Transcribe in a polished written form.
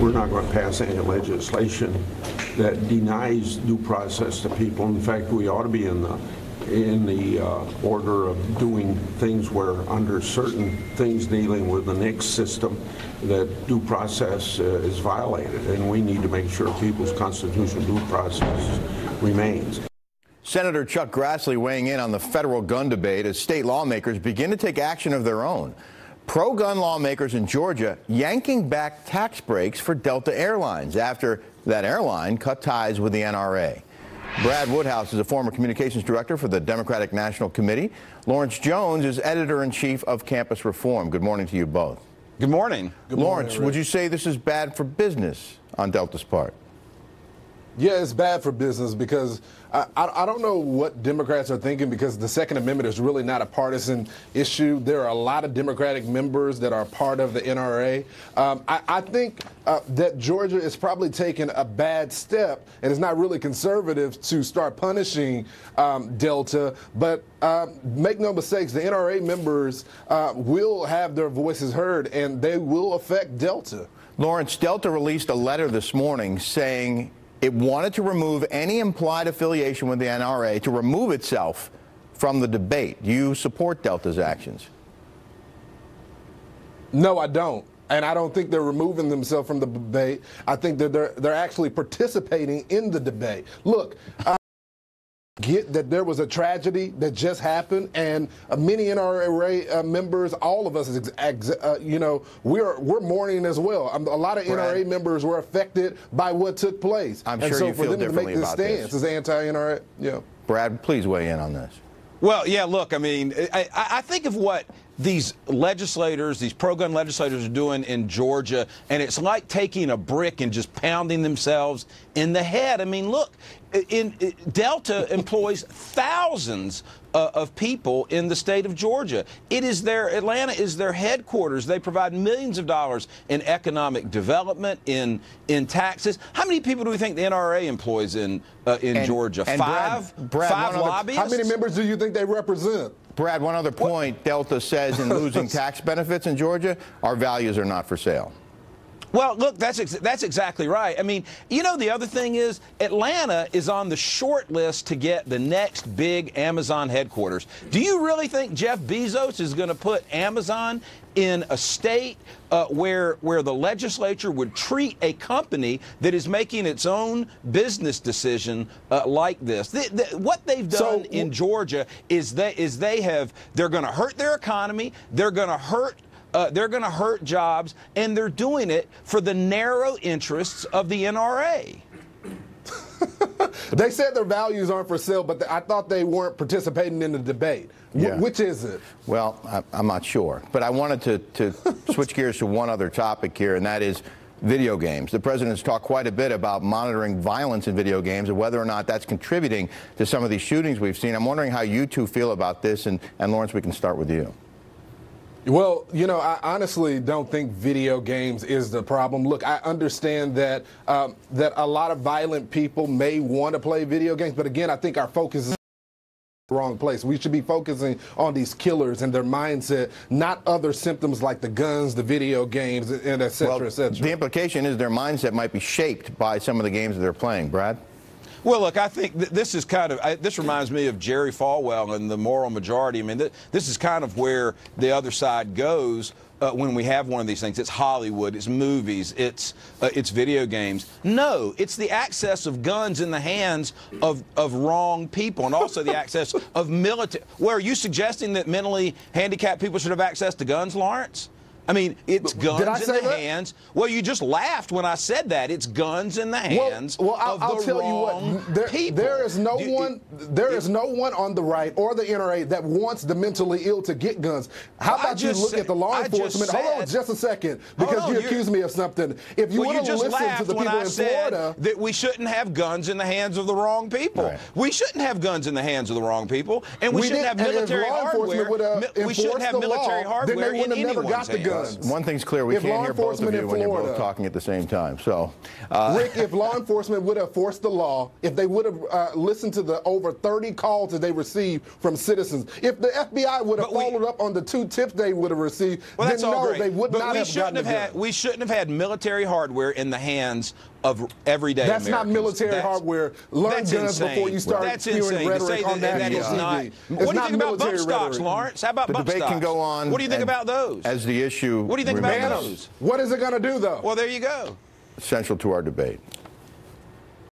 We're not going to pass any legislation that denies due process to people. In fact, we ought to be in the order of doing things where under certain things dealing with the next system that due process is violated, and we need to make sure people's constitutional due process remains. Senator Chuck Grassley weighing in on the federal gun debate as state lawmakers begin to take action of their own. Pro-gun lawmakers in Georgia yanking back tax breaks for Delta Airlines after that airline cut ties with the NRA. Brad Woodhouse is a former communications director for the Democratic National Committee. Lawrence Jones is editor-in-chief of Campus Reform. Good morning to you both. Good morning. Good morning, Lawrence, would you say this is bad for business on Delta's part? Yeah, it's bad for business because I don't know what Democrats are thinking, because the Second Amendment is really not a partisan issue. There are a lot of Democratic members that are part of the NRA. I think that Georgia is probably taking a bad step, and it's not really conservative to start punishing Delta. But make no mistakes, the NRA members will have their voices heard, and they will affect Delta. Lawrence, Delta released a letter this morning saying it wanted to remove any implied affiliation with the NRA, to remove itself from the debate. Do you support Delta's actions? No, I don't. And I don't think they're removing themselves from the debate. I think that they're actually participating in the debate. Look, get that there was a tragedy that just happened, and many NRA members, all of us, we're mourning as well. A lot of NRA members were affected by what took place. I'm sure you feel differently about this. For them to make this stance as anti-NRA, yeah. Brad, please weigh in on this. Well, yeah, look, I mean, I think of what these legislators, these pro-gun legislators are doing in Georgia, and it's like taking a brick and just pounding themselves in the head. I mean, look, Delta employs thousands of people in the state of Georgia. Atlanta is their headquarters. They provide millions of dollars in economic development, in taxes. How many people do we think the NRA employs in Georgia? Five lobbyists? How many members do you think they represent? Brad, one other point. Delta says in losing tax benefits in Georgia, our values are not for sale. Well, look, that's exactly right. I mean, you know, the other thing is Atlanta is on the short list to get the next big Amazon headquarters. Do you really think Jeff Bezos is going to put Amazon in a state where the legislature would treat a company that is making its own business decision like this? What they've done in Georgia is they're going to hurt their economy. They're going to hurt jobs, and they're doing it for the narrow interests of the NRA. They said their values aren't for sale, but I thought they weren't participating in the debate. Yeah. Which is it? Well, I'm not sure. But I wanted to switch gears to one other topic here, and that is video games. The president's talked quite a bit about monitoring violence in video games and whether or not that's contributing to some of these shootings we've seen. I'm wondering how you two feel about this, and Lawrence, we can start with you. Well, you know, I honestly don't think video games is the problem. Look, I understand that that a lot of violent people may want to play video games, but again, I think our focus is in the wrong place. We should be focusing on these killers and their mindset, not other symptoms like the guns, the video games, and et cetera, et cetera. The implication is their mindset might be shaped by some of the games that they're playing. Brad? Well, look, I think this is kind of, this reminds me of Jerry Falwell and the moral majority. I mean, this is kind of where the other side goes when we have one of these things. It's Hollywood, it's movies, it's video games. No, it's the access of guns in the hands of wrong people, and also the access of military. Well, are you suggesting that mentally handicapped people should have access to guns, Lawrence? I mean, it's guns in the hands. Well, you just laughed when I said that. It's guns in the hands of the wrong people. There is no one on the right or the NRA that wants the mentally ill to get guns. How about you look at the law enforcement? Hold on just a second, because you accused me of something. If you want to listen to the people in Florida, that we shouldn't have guns in the hands of the wrong people. Right. We shouldn't have guns in the hands of the wrong people, and we shouldn't have military hardware. We shouldn't have military hardware in anyone's hands. guns. One thing's clear, we If can't law hear both of enforcement you in when you're both Florida- talking at the same time. So, Rick, if law enforcement would have forced the law, if they would have listened to the over 30 calls that they received from citizens, if the FBI would have followed up on the 2 tips they would have received, well, then that's all no, great. they would but not we have shouldn't gotten have the We shouldn't have had military hardware in the hands of everyday That's Americans. not military hardware. Learn that's guns insane. before you start That's spewing insane. rhetoric to say on that national is TV. not. It's What do you not think about bump military stocks, rhetoric. Lawrence? How about the bump debate stocks? can go on. What do you think and about those? As the issue What do you think about remains those? What is it going to do, though? Well, there you go. central to our debate.